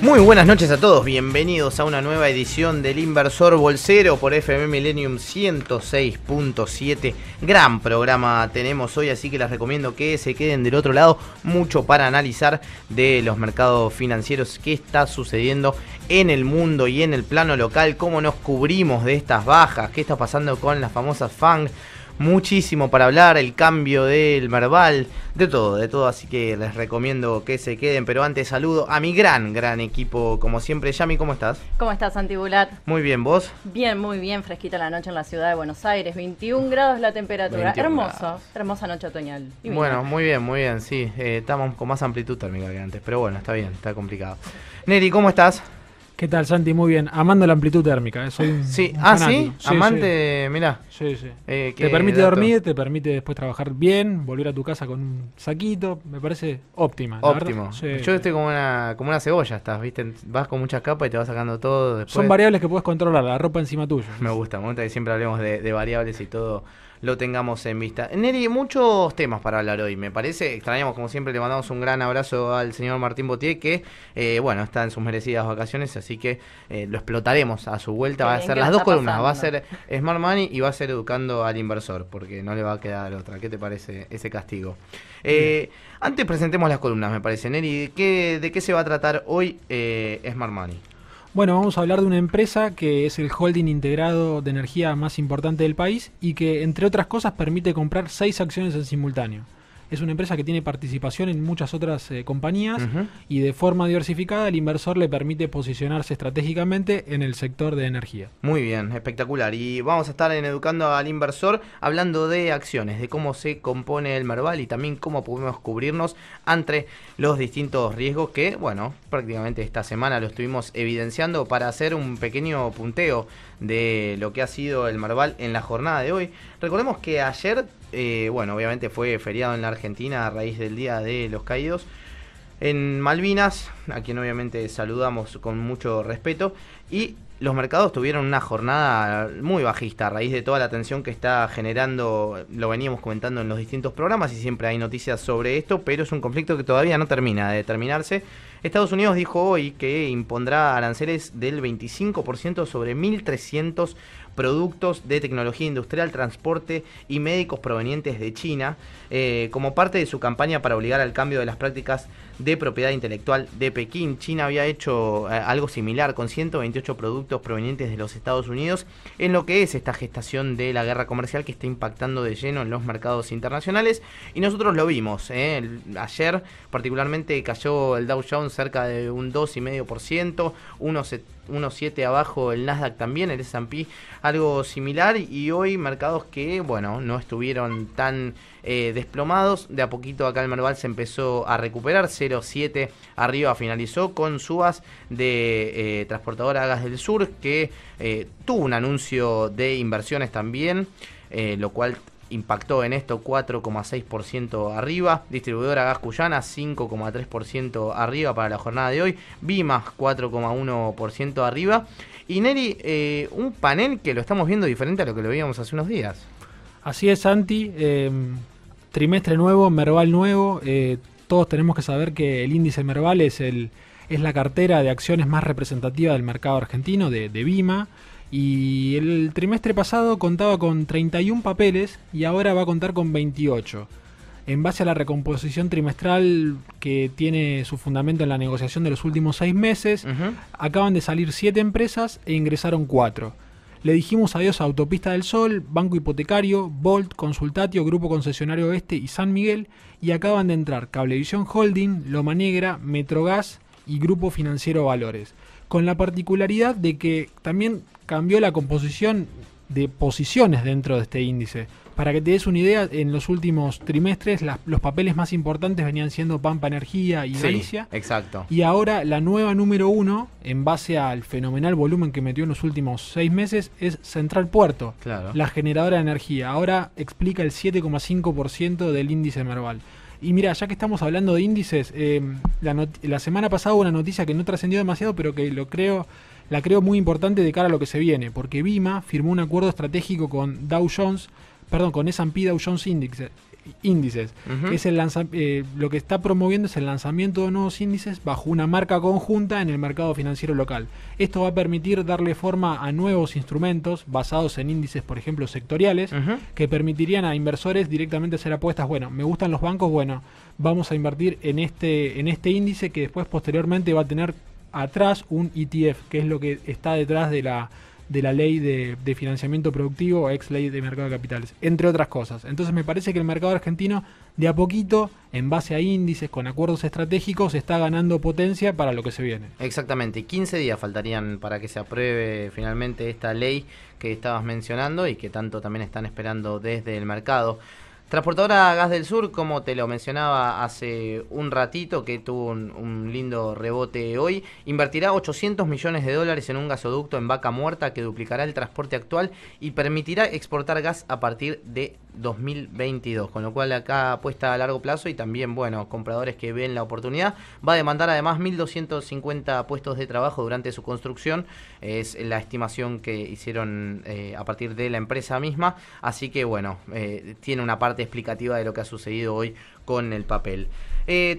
Muy buenas noches a todos, bienvenidos a una nueva edición del Inversor Bolsero por FM Millennium 106.7. Gran programa tenemos hoy, así que les recomiendo que se queden del otro lado. Mucho para analizar de los mercados financieros, qué está sucediendo en el mundo y en el plano local, cómo nos cubrimos de estas bajas, qué está pasando con las famosas FANG. Muchísimo para hablar, el cambio del Merval, de todo, así que les recomiendo que se queden, pero antes saludo a mi gran equipo, como siempre. Yami, ¿cómo estás? ¿Cómo estás, Santi Bulat? Muy bien, ¿vos? Bien, muy bien, fresquita la noche en la ciudad de Buenos Aires, 21 grados la temperatura, hermosa noche otoñal. Divina. Bueno, muy bien, sí, estamos con más amplitud térmica que antes, pero bueno, está bien, está complicado. Neri, ¿cómo estás? ¿Qué tal, Santi? Muy bien. Amando la amplitud térmica. Soy un fanático. ¿Sí? Amante, mirá. Sí. Te permite dormir, te permite después trabajar bien, volver a tu casa con un saquito. Me parece óptima. Óptimo. Sí. Yo estoy como una cebolla, estás, ¿viste? Vas con muchas capas y te vas sacando todo. Después. Son variables que puedes controlar, la ropa encima tuya. Me gusta que siempre hablemos de variables y todo lo tengamos en vista. Neri, muchos temas para hablar hoy, me parece. Extrañamos, como siempre, le mandamos un gran abrazo al señor Martín Botier, que, está en sus merecidas vacaciones, así que lo explotaremos a su vuelta. Va a ser las dos columnas, va a ser Smart Money y va a ser Educando al Inversor, porque no le va a quedar otra. ¿Qué te parece ese castigo? Antes presentemos las columnas, me parece. Neri, ¿de qué se va a tratar hoy Smart Money? Bueno, vamos a hablar de una empresa que es el holding integrado de energía más importante del país y que, entre otras cosas, permite comprar 6 acciones en simultáneo. Es una empresa que tiene participación en muchas otras compañías y de forma diversificada el inversor le permite posicionarse estratégicamente en el sector de energía. Muy bien, espectacular. Y vamos a estar en Educando al Inversor hablando de acciones, de cómo se compone el Merval y también cómo podemos cubrirnos ante los distintos riesgos que, prácticamente esta semana lo estuvimos evidenciando para hacer un pequeño punteo de lo que ha sido el Merval en la jornada de hoy. Recordemos que ayer, obviamente fue feriado en la Argentina a raíz del Día de los Caídos. En Malvinas, a quien obviamente saludamos con mucho respeto, y los mercados tuvieron una jornada muy bajista a raíz de toda la tensión que está generando, lo veníamos comentando en los distintos programas y siempre hay noticias sobre esto, pero es un conflicto que todavía no termina de determinarse. Estados Unidos dijo hoy que impondrá aranceles del 25% sobre 1.300 productos de tecnología industrial, transporte y médicos provenientes de China, como parte de su campaña para obligar al cambio de las prácticas de propiedad intelectual de Pekín. China había hecho algo similar con 128 productos provenientes de los Estados Unidos en lo que es esta gestación de la guerra comercial que está impactando de lleno en los mercados internacionales, y nosotros lo vimos. Ayer particularmente cayó el Dow Jones cerca de un 2,5%, 1,7 abajo el Nasdaq también, el S&P algo similar, y hoy mercados que no estuvieron tan desplomados. De a poquito acá el Merval se empezó a recuperar, 0,7 arriba finalizó, con subas de transportadora Gas del Sur, que tuvo un anuncio de inversiones también, lo cual impactó en esto, 4,6% arriba. Distribuidora Gas Cuyana, 5,3% arriba para la jornada de hoy. Vimas, 4,1% arriba. Y Neri, un panel que lo estamos viendo diferente a lo que lo veíamos hace unos días. Así es, Santi. Trimestre nuevo, Merval nuevo. Todos tenemos que saber que el índice Merval es la cartera de acciones más representativa del mercado argentino, de Vima. Y el trimestre pasado contaba con 31 papeles y ahora va a contar con 28. En base a la recomposición trimestral que tiene su fundamento en la negociación de los últimos 6 meses, acaban de salir 7 empresas e ingresaron 4. Le dijimos adiós a Autopista del Sol, Banco Hipotecario, Bolt, Consultatio, Grupo Concesionario Oeste y San Miguel, y acaban de entrar Cablevisión Holding, Loma Negra, Metrogas y Grupo Financiero Valores, con la particularidad de que también cambió la composición de posiciones dentro de este índice. Para que te des una idea, en los últimos trimestres los papeles más importantes venían siendo Pampa Energía y Galicia. Exacto. Y ahora la nueva número 1, en base al fenomenal volumen que metió en los últimos 6 meses, es Central Puerto, la generadora de energía. Ahora explica el 7,5% del índice Merval. Y mira, ya que estamos hablando de índices, la semana pasada hubo una noticia que no trascendió demasiado, pero que la creo muy importante de cara a lo que se viene, porque Vima firmó un acuerdo estratégico con Dow Jones perdón, con S&P Dow Jones índices, que es lo que está promoviendo es el lanzamiento de nuevos índices bajo una marca conjunta en el mercado financiero local. Esto va a permitir darle forma a nuevos instrumentos basados en índices, por ejemplo, sectoriales, que permitirían a inversores directamente hacer apuestas. Bueno, me gustan los bancos, bueno, vamos a invertir en este índice que después posteriormente va a tener atrás un ETF, que es lo que está detrás de la ley de financiamiento productivo, ex ley de mercado de capitales, entre otras cosas. Entonces me parece que el mercado argentino, de a poquito, en base a índices, con acuerdos estratégicos, está ganando potencia para lo que se viene. Exactamente, 15 días faltarían para que se apruebe finalmente esta ley que estabas mencionando y que tanto también están esperando desde el mercado. Transportadora Gas del Sur, como te lo mencionaba hace un ratito, que tuvo un lindo rebote hoy, invertirá $800 millones en un gasoducto en Vaca Muerta que duplicará el transporte actual y permitirá exportar gas a partir de 2022, con lo cual acá apuesta a largo plazo y también, bueno, compradores que ven la oportunidad. Va a demandar además 1.250 puestos de trabajo durante su construcción, es la estimación que hicieron a partir de la empresa misma, así que bueno, tiene una parte explicativa de lo que ha sucedido hoy con el papel.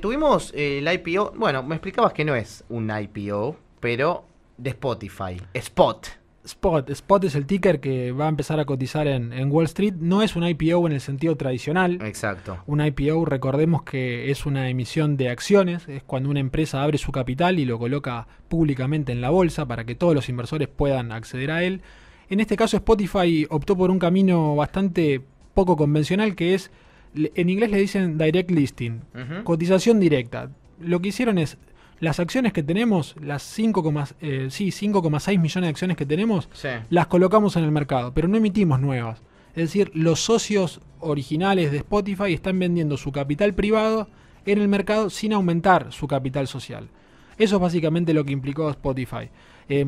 Tuvimos el IPO, bueno, me explicabas que no es un IPO, pero de Spotify, Spot es el ticker que va a empezar a cotizar en Wall Street. No es un IPO en el sentido tradicional. Exacto. Un IPO, recordemos que es una emisión de acciones, es cuando una empresa abre su capital y lo coloca públicamente en la bolsa para que todos los inversores puedan acceder a él. En este caso Spotify optó por un camino bastante poco convencional, que es, en inglés le dicen direct listing, cotización directa. Lo que hicieron es, las acciones que tenemos, las 5,6 millones de acciones que tenemos, las colocamos en el mercado, pero no emitimos nuevas. Es decir, los socios originales de Spotify están vendiendo su capital privado en el mercado sin aumentar su capital social. Eso es básicamente lo que implicó Spotify.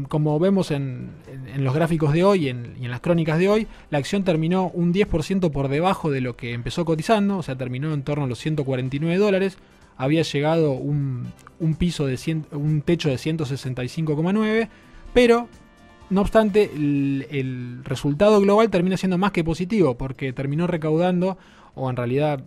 Como vemos en los gráficos de hoy y en las crónicas de hoy, la acción terminó un 10% por debajo de lo que empezó cotizando, o sea, terminó en torno a los $149. Había llegado un techo de 165,9, pero no obstante el resultado global termina siendo más que positivo, porque terminó recaudando, o en realidad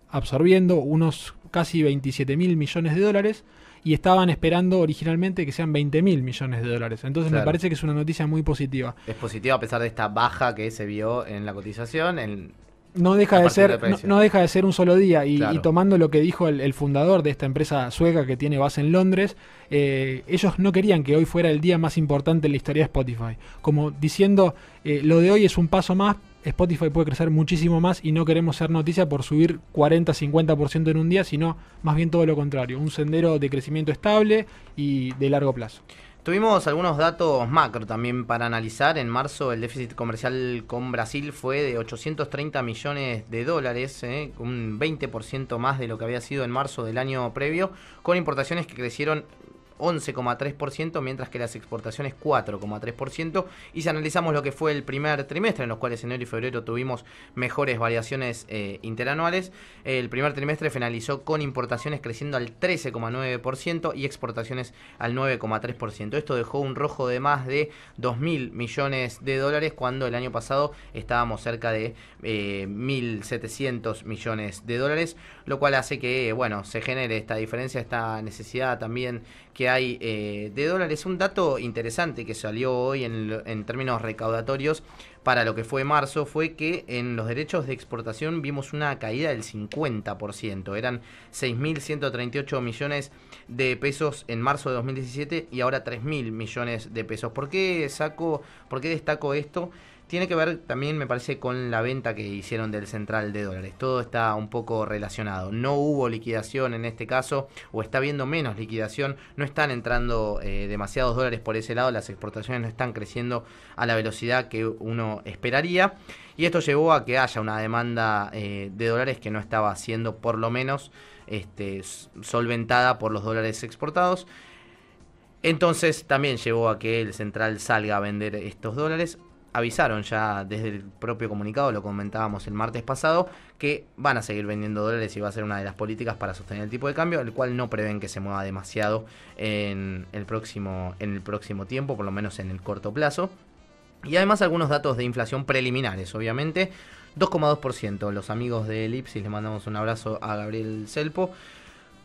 absorbiendo, unos casi $27.000 millones, y estaban esperando originalmente que sean $20.000 millones. Entonces me parece que es una noticia muy positiva. Es positiva a pesar de esta baja que se vio en la cotización. No deja de ser un solo día y tomando lo que dijo el fundador de esta empresa sueca que tiene base en Londres, ellos no querían que hoy fuera el día más importante en la historia de Spotify, como diciendo, lo de hoy es un paso más, Spotify puede crecer muchísimo más y no queremos ser noticia por subir 40-50% en un día, sino más bien todo lo contrario, un sendero de crecimiento estable y de largo plazo. Tuvimos algunos datos macro también para analizar. En marzo el déficit comercial con Brasil fue de $830 millones, un 20% más de lo que había sido en marzo del año previo, con importaciones que crecieron 11,3%, mientras que las exportaciones 4,3%. Y si analizamos lo que fue el primer trimestre, en los cuales enero y febrero tuvimos mejores variaciones interanuales, el primer trimestre finalizó con importaciones creciendo al 13,9% y exportaciones al 9,3%. Esto dejó un rojo de más de $2.000 millones, cuando el año pasado estábamos cerca de 1.700 millones, lo cual hace que, bueno, se genere esta diferencia, esta necesidad también que hay de dólares. Un dato interesante que salió hoy en términos recaudatorios para lo que fue marzo fue que en los derechos de exportación vimos una caída del 50%. Eran 6.138 millones de pesos en marzo de 2017 y ahora 3.000 millones de pesos. ¿Por qué destaco esto? Tiene que ver también, me parece, con la venta que hicieron del central de dólares. Todo está un poco relacionado. No hubo liquidación en este caso, o está habiendo menos liquidación. No están entrando demasiados dólares por ese lado. Las exportaciones no están creciendo a la velocidad que uno esperaría. Y esto llevó a que haya una demanda de dólares que no estaba siendo, por lo menos, solventada por los dólares exportados. Entonces también llevó a que el central salga a vender estos dólares. Avisaron ya desde el propio comunicado, lo comentábamos el martes pasado, que van a seguir vendiendo dólares y va a ser una de las políticas para sostener el tipo de cambio, el cual no prevén que se mueva demasiado en el próximo tiempo, por lo menos en el corto plazo. Y además algunos datos de inflación preliminares, obviamente. 2,2%. Los amigos de Elipsis, le mandamos un abrazo a Gabriel Selpo.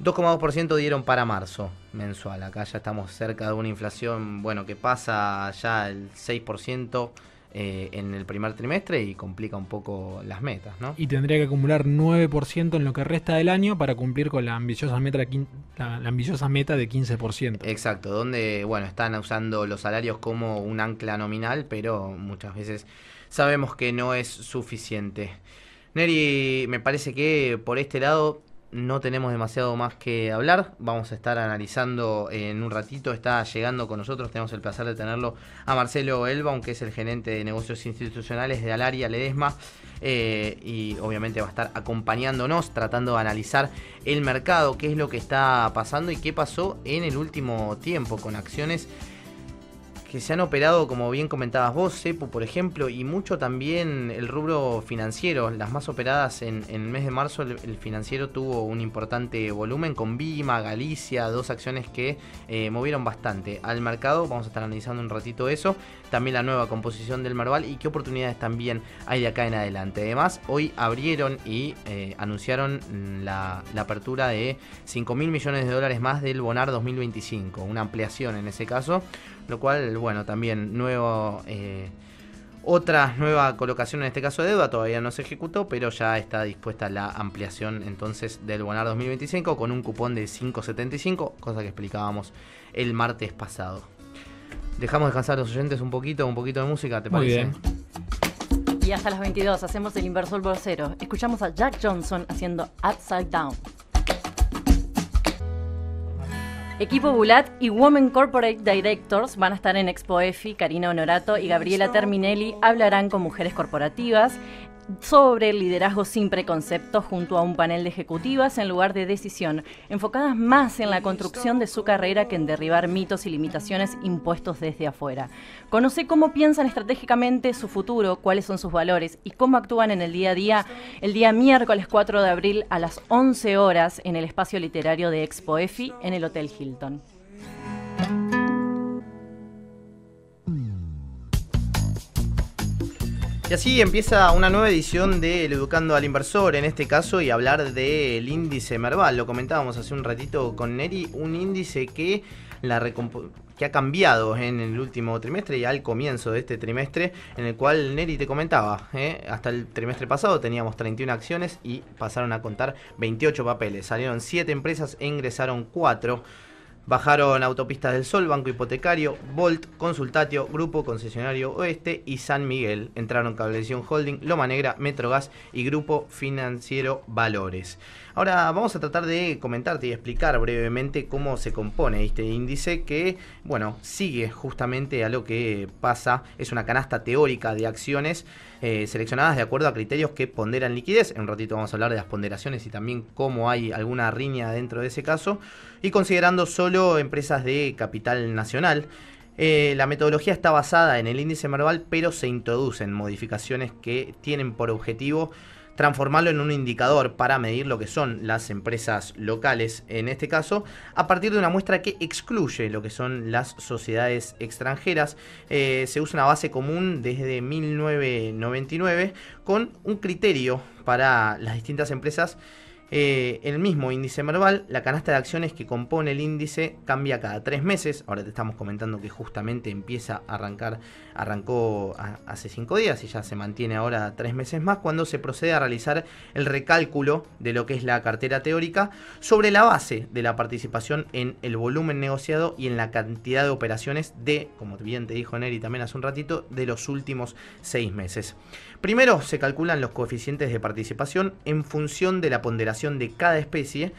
2,2% dieron para marzo mensual. Acá ya estamos cerca de una inflación, bueno, que pasa ya el 6% en el primer trimestre y complica un poco las metas, ¿no? Y tendría que acumular 9% en lo que resta del año para cumplir con la ambiciosa meta de 15%. Exacto, donde, bueno, están usando los salarios como un ancla nominal, pero muchas veces sabemos que no es suficiente. Neri, me parece que por este lado no tenemos demasiado más que hablar. Vamos a estar analizando en un ratito. Está llegando con nosotros, tenemos el placer de tenerlo, a Marcelo Elbaum, que es el gerente de negocios institucionales de Alaria Ledesma, y obviamente va a estar acompañándonos, tratando de analizar el mercado, qué es lo que está pasando y qué pasó en el último tiempo con acciones que se han operado, como bien comentabas vos, Cepu, por ejemplo, y mucho también el rubro financiero. Las más operadas en el mes de marzo, el financiero tuvo un importante volumen con Vima, Galicia, dos acciones que movieron bastante al mercado. Vamos a estar analizando un ratito eso. También la nueva composición del Merval y qué oportunidades también hay de acá en adelante. Además, hoy abrieron y anunciaron la apertura de 5.000 millones de dólares más del Bonar 2025, una ampliación en ese caso, lo cual, bueno, también otra nueva colocación en este caso de deuda, todavía no se ejecutó, pero ya está dispuesta la ampliación entonces del Bonar 2025 con un cupón de 5.75, cosa que explicábamos el martes pasado. Dejamos descansar a los oyentes un poquito de música, ¿te parece? Muy bien. Y hasta las 22 hacemos el Inversor Bolsero. Escuchamos a Jack Johnson haciendo Upside Down. Equipo Bulat y Women Corporate Directors van a estar en Expo EFI. Karina Honorato y Gabriela Terminelli hablarán con mujeres corporativas sobre el liderazgo sin preconceptos junto a un panel de ejecutivas en lugar de decisión, enfocadas más en la construcción de su carrera que en derribar mitos y limitaciones impuestos desde afuera. Conoce cómo piensan estratégicamente su futuro, cuáles son sus valores y cómo actúan en el día a día, el día miércoles 4 de abril a las 11 horas en el espacio literario de Expo EFI en el Hotel Hilton. Y así empieza una nueva edición de El Educando al Inversor, en este caso, y hablar del índice Merval. Lo comentábamos hace un ratito con Neri, un índice que ha cambiado en el último trimestre y al comienzo de este trimestre, en el cual Neri te comentaba, hasta el trimestre pasado teníamos 31 acciones y pasaron a contar 28 papeles. Salieron 7 empresas e ingresaron 4. Bajaron Autopistas del Sol, Banco Hipotecario, Volt, Consultatio, Grupo Concesionario Oeste y San Miguel. Entraron Cablevisión Holding, Loma Negra, Metrogas y Grupo Financiero Valores. Ahora vamos a tratar de comentarte y explicar brevemente cómo se compone este índice que, bueno, sigue justamente a lo que pasa. Es una canasta teórica de acciones seleccionadas de acuerdo a criterios que ponderan liquidez. En un ratito vamos a hablar de las ponderaciones y también cómo hay alguna riña dentro de ese caso. Y considerando solo empresas de capital nacional. La metodología está basada en el índice Merval, pero se introducen modificaciones que tienen por objetivo transformarlo en un indicador para medir lo que son las empresas locales, en este caso, a partir de una muestra que excluye lo que son las sociedades extranjeras. Se usa una base común desde 1999 con un criterio para las distintas empresas. El mismo índice Merval, la canasta de acciones que compone el índice cambia cada 3 meses. Ahora te estamos comentando que justamente arrancó hace 5 días y ya se mantiene ahora 3 meses más, cuando se procede a realizar el recálculo de lo que es la cartera teórica sobre la base de la participación en el volumen negociado y en la cantidad de operaciones de, como bien te dijo Neri también hace un ratito, de los últimos 6 meses. Primero se calculan los coeficientes de participación en función de la ponderación de cada especie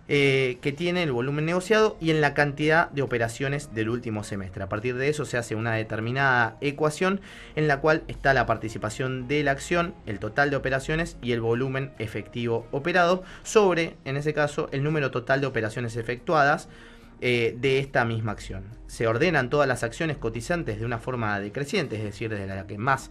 que tiene el volumen negociado y en la cantidad de operaciones del último semestre. A partir de eso se hace una determinada ecuación en la cual está la participación de la acción, el total de operaciones y el volumen efectivo operado sobre, en ese caso, el número total de operaciones efectuadas de esta misma acción. Se ordenan todas las acciones cotizantes de una forma decreciente, es decir, de la que más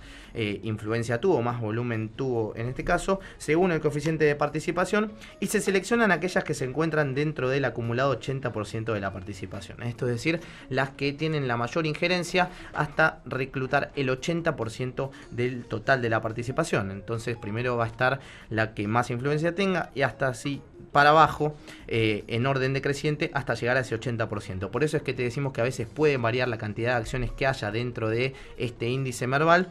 influencia tuvo, más volumen tuvo en este caso, según el coeficiente de participación, y se seleccionan aquellas que se encuentran dentro del acumulado 80% de la participación. Esto es decir, las que tienen la mayor injerencia hasta reclutar el 80% del total de la participación. Entonces, primero va a estar la que más influencia tenga y hasta así para abajo, en orden decreciente, hasta llegar a ese 80%. Por eso es que te decimos que a veces puede variar la cantidad de acciones que haya dentro de este índice Merval,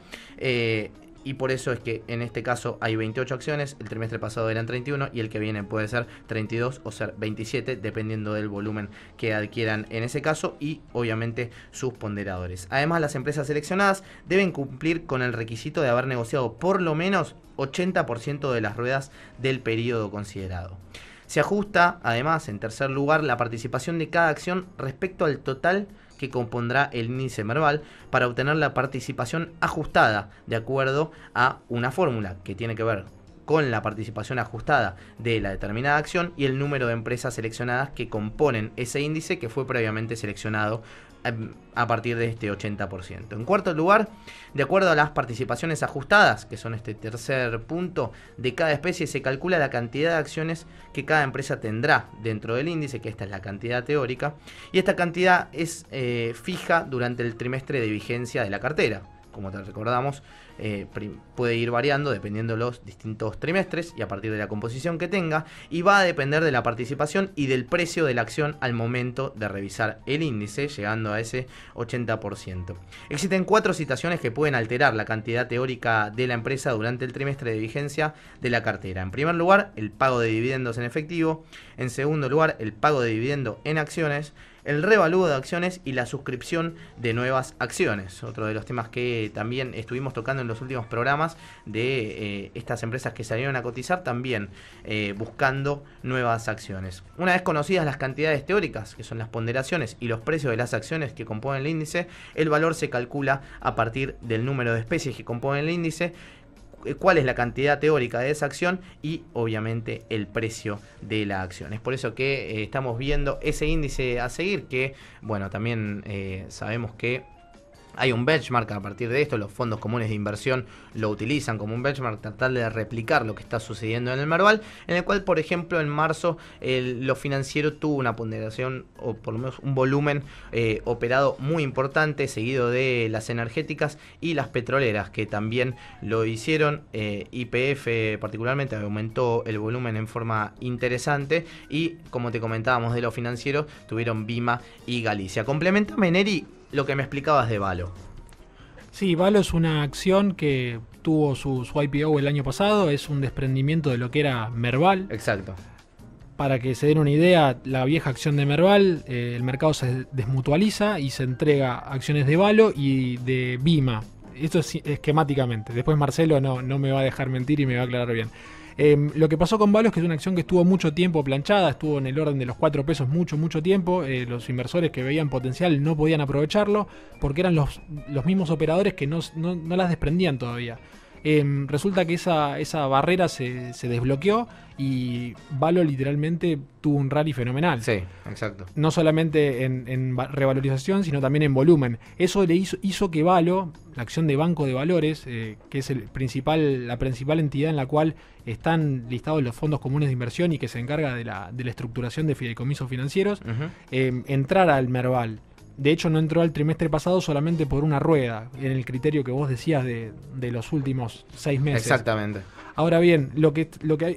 y por eso es que en este caso hay 28 acciones, el trimestre pasado eran 31 y el que viene puede ser 32 o ser 27, dependiendo del volumen que adquieran en ese caso y obviamente sus ponderadores. Además, las empresas seleccionadas deben cumplir con el requisito de haber negociado por lo menos 80% de las ruedas del periodo considerado. Se ajusta, además, en tercer lugar, la participación de cada acción respecto al total que compondrá el índice Merval para obtener la participación ajustada de acuerdo a una fórmula que tiene que ver con la participación ajustada de la determinada acción y el número de empresas seleccionadas que componen ese índice que fue previamente seleccionado a partir de este 80%. En cuarto lugar, de acuerdo a las participaciones ajustadas, que son este tercer punto, de cada especie se calcula la cantidad de acciones que cada empresa tendrá dentro del índice, que esta es la cantidad teórica, y esta cantidad es fija durante el trimestre de vigencia de la cartera. Como te recordamos, puede ir variando dependiendo de los distintos trimestres y a partir de la composición que tenga, y va a depender de la participación y del precio de la acción al momento de revisar el índice, llegando a ese 80%. Existen 4 situaciones que pueden alterar la cantidad teórica de la empresa durante el trimestre de vigencia de la cartera. En primer lugar, el pago de dividendos en efectivo. En segundo lugar, el pago de dividendo en acciones, el revalúo de acciones y la suscripción de nuevas acciones. Otro de los temas que también estuvimos tocando en los últimos programas de estas empresas que salieron a cotizar, también buscando nuevas acciones. Una vez conocidas las cantidades teóricas, que son las ponderaciones y los precios de las acciones que componen el índice, el valor se calcula a partir del número de especies que componen el índice, cuál es la cantidad teórica de esa acción y obviamente el precio de la acción. Es por eso que estamos viendo ese índice a seguir, que bueno, también sabemos que hay un benchmark a partir de esto. Los fondos comunes de inversión lo utilizan como un benchmark, tratar de replicar lo que está sucediendo en el Merval, en el cual, por ejemplo, en marzo lo financiero tuvo una ponderación o por lo menos un volumen operado muy importante, seguido de las energéticas y las petroleras, que también lo hicieron. YPF particularmente aumentó el volumen en forma interesante y, como te comentábamos de lo financiero, tuvieron Vima y Galicia. Complementame, Neri, lo que me explicabas de Valo. Sí, Valo es una acción que tuvo su IPO el año pasado, es un desprendimiento de lo que era Merval. Exacto. Para que se den una idea, la vieja acción de Merval, el mercado se desmutualiza y se entrega acciones de Valo y de Vima. Esto es esquemáticamente. Después Marcelo no me va a dejar mentir y me va a aclarar bien. Lo que pasó con Valo es que es una acción que estuvo mucho tiempo planchada, estuvo en el orden de los 4 pesos mucho tiempo. Los inversores que veían potencial no podían aprovecharlo porque eran los mismos operadores que no las desprendían todavía. Resulta que esa barrera se desbloqueó y Valo literalmente tuvo un rally fenomenal. Sí, exacto. No solamente en revalorización, sino también en volumen. Eso le hizo que Valo, la acción de Banco de Valores, que es la principal entidad en la cual están listados los fondos comunes de inversión y que se encarga de la estructuración de fideicomisos financieros, entrara al Merval. De hecho, no entró al trimestre pasado solamente por una rueda, en el criterio que vos decías de los últimos 6 meses. Exactamente. Ahora bien, lo que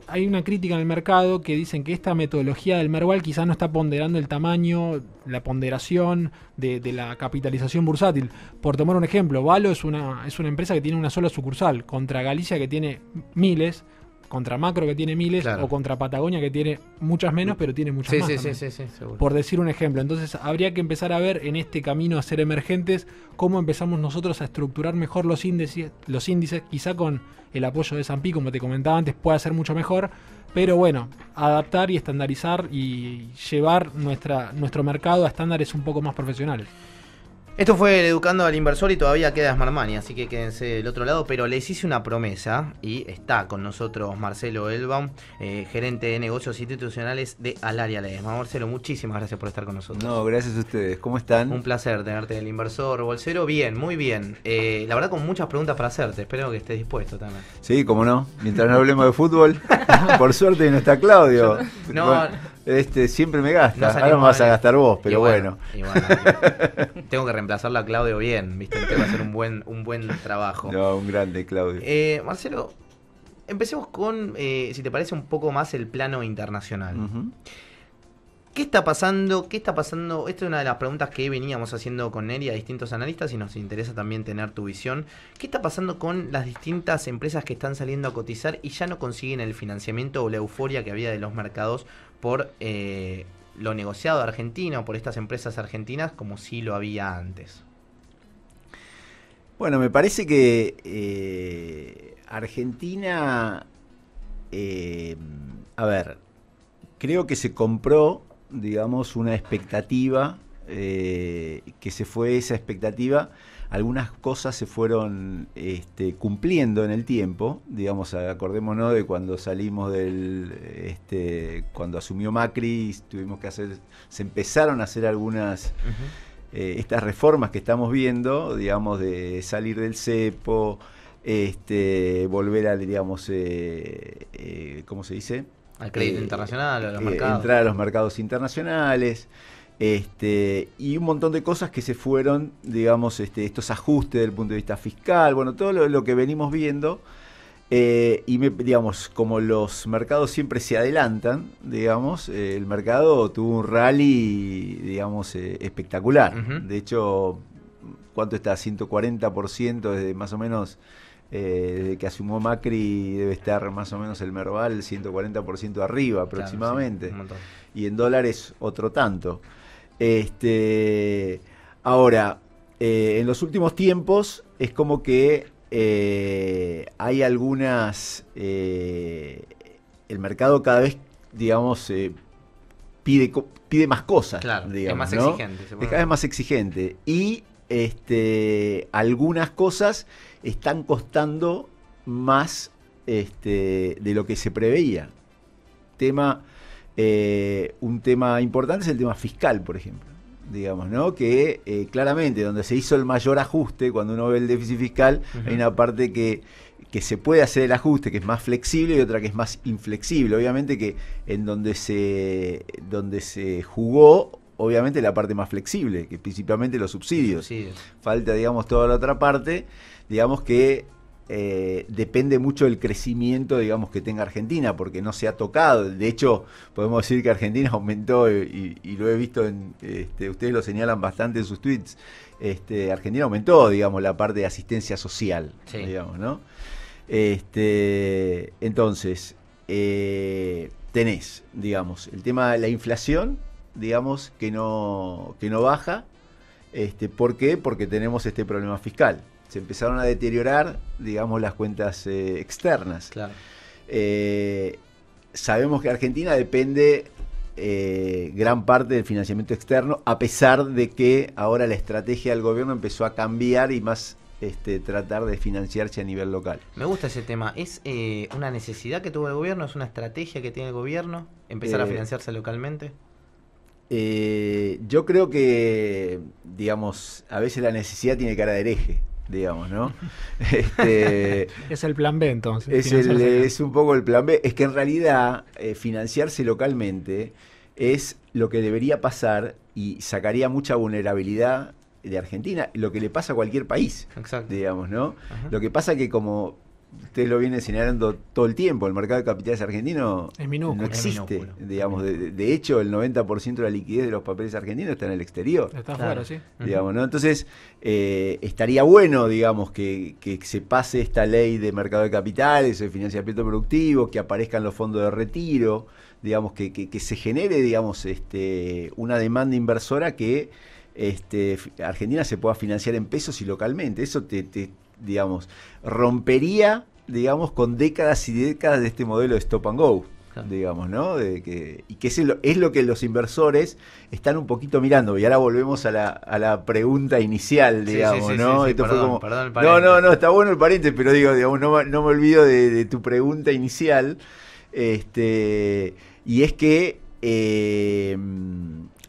hay una crítica en el mercado que dicen que esta metodología del Merval quizás no está ponderando el tamaño, la ponderación de la capitalización bursátil. Por tomar un ejemplo, Valo es una empresa que tiene una sola sucursal, contra Galicia que tiene miles, contra Macro que tiene miles, claro, o contra Patagonia que tiene muchas menos, pero tiene muchas más. Sí, seguro. Por decir un ejemplo. Entonces habría que empezar a ver en este camino a ser emergentes cómo empezamos nosotros a estructurar mejor los índices, quizá con el apoyo de S&P, como te comentaba antes, pueda ser mucho mejor, pero bueno, adaptar y estandarizar y llevar nuestro mercado a estándares un poco más profesionales. Esto fue el Educando al Inversor y todavía queda Smart Money, así que quédense del otro lado. Pero les hice una promesa y está con nosotros Marcelo Elbaum, gerente de negocios institucionales de Alaria Ledesma. Marcelo, muchísimas gracias por estar con nosotros. No, gracias a ustedes. ¿Cómo están? Un placer tenerte del Inversor Bolsero. Bien, muy bien. La verdad, con muchas preguntas para hacerte. Espero que estés dispuesto también. Sí, cómo no. Mientras no hablemos de fútbol, por suerte no está Claudio. No, bueno, siempre me gasta. No ahora me vas a gastar vos, pero bueno. Tengo que reemplazarlo a Claudio bien, ¿viste? Tengo que hacer un buen trabajo. No, un grande Claudio. Marcelo, empecemos con, si te parece, un poco más el plano internacional. ¿Qué está pasando? Esta es una de las preguntas que veníamos haciendo con Neri a distintos analistas y nos interesa también tener tu visión. ¿Qué está pasando con las distintas empresas que están saliendo a cotizar y ya no consiguen el financiamiento o la euforia que había de los mercados por lo negociado argentino, por estas empresas argentinas, como sí lo había antes? Bueno, me parece que Argentina, a ver, creo que se compró, digamos, una expectativa, que se fue esa expectativa. Algunas cosas se fueron cumpliendo en el tiempo, digamos, acordémonos de cuando salimos cuando asumió Macri, tuvimos que se empezaron a hacer algunas, estas reformas que estamos viendo, digamos, de salir del cepo, volver a, digamos, ¿cómo se dice? Al crédito internacional, a los mercados. Entrar a los mercados internacionales. Y un montón de cosas que se fueron, digamos, estos ajustes desde el punto de vista fiscal, bueno, todo lo que venimos viendo, digamos, como los mercados siempre se adelantan, digamos, el mercado tuvo un rally, digamos, espectacular. De hecho, ¿cuánto está? 140% desde más o menos, desde que asumió Macri debe estar más o menos el Merval 140% arriba aproximadamente. Claro, sí, y en dólares otro tanto. Ahora, en los últimos tiempos es como que hay algunas, el mercado cada vez, digamos, pide más cosas. Claro, digamos, es más exigente. Es cada vez más exigente. Y algunas cosas están costando más de lo que se preveía. Un tema importante es el tema fiscal, por ejemplo, digamos, ¿no? Que claramente donde se hizo el mayor ajuste, cuando uno ve el déficit fiscal, hay una parte que se puede hacer el ajuste, que es más flexible, y otra que es más inflexible. Obviamente que en donde se jugó, obviamente la parte más flexible, que es principalmente los subsidios. Falta, digamos, toda la otra parte, digamos que depende mucho del crecimiento, digamos, que tenga Argentina, porque no se ha tocado. De hecho, podemos decir que Argentina aumentó, y lo he visto ustedes lo señalan bastante en sus tweets, Argentina aumentó, digamos, la parte de asistencia social, digamos, ¿no? Entonces, tenés, digamos, el tema de la inflación, digamos, que no baja. ¿Por qué? Porque tenemos este problema fiscal. Se empezaron a deteriorar, digamos, las cuentas externas. Claro. Sabemos que Argentina depende gran parte del financiamiento externo, a pesar de que ahora la estrategia del gobierno empezó a cambiar y más tratar de financiarse a nivel local. Me gusta ese tema. ¿Es una necesidad que tuvo el gobierno? ¿Es una estrategia que tiene el gobierno? ¿Empezar a financiarse localmente? Yo creo que, digamos, a veces la necesidad tiene cara de hereje, digamos, ¿no? Es el plan B, entonces. Es un poco el plan B. Es que en realidad financiarse localmente es lo que debería pasar y sacaría mucha vulnerabilidad de Argentina, lo que le pasa a cualquier país. Exacto. Digamos, ¿no? Ajá. Lo que pasa que, como ustedes lo vienen señalando todo el tiempo, el mercado de capitales argentino es minúsculo, no existe. Es minúsculo. Digamos, de hecho, el 90% de la liquidez de los papeles argentinos está en el exterior. Está Claro. afuera, sí. Digamos, ¿no? Entonces, estaría bueno, digamos, que se pase esta ley de mercado de capitales, de financiamiento productivo, que aparezcan los fondos de retiro, digamos, que se genere, digamos, una demanda inversora que Argentina se pueda financiar en pesos y localmente. Eso digamos, rompería, digamos, con décadas y décadas de este modelo de stop and go. claro, digamos, ¿no? Y que es lo que los inversores están un poquito mirando. Y ahora volvemos a la pregunta inicial, digamos, ¿no? Sí, esto perdón, fue como, perdón el paréntesis. no, está bueno el paréntesis, pero digamos, no me olvido de tu pregunta inicial. Y es que el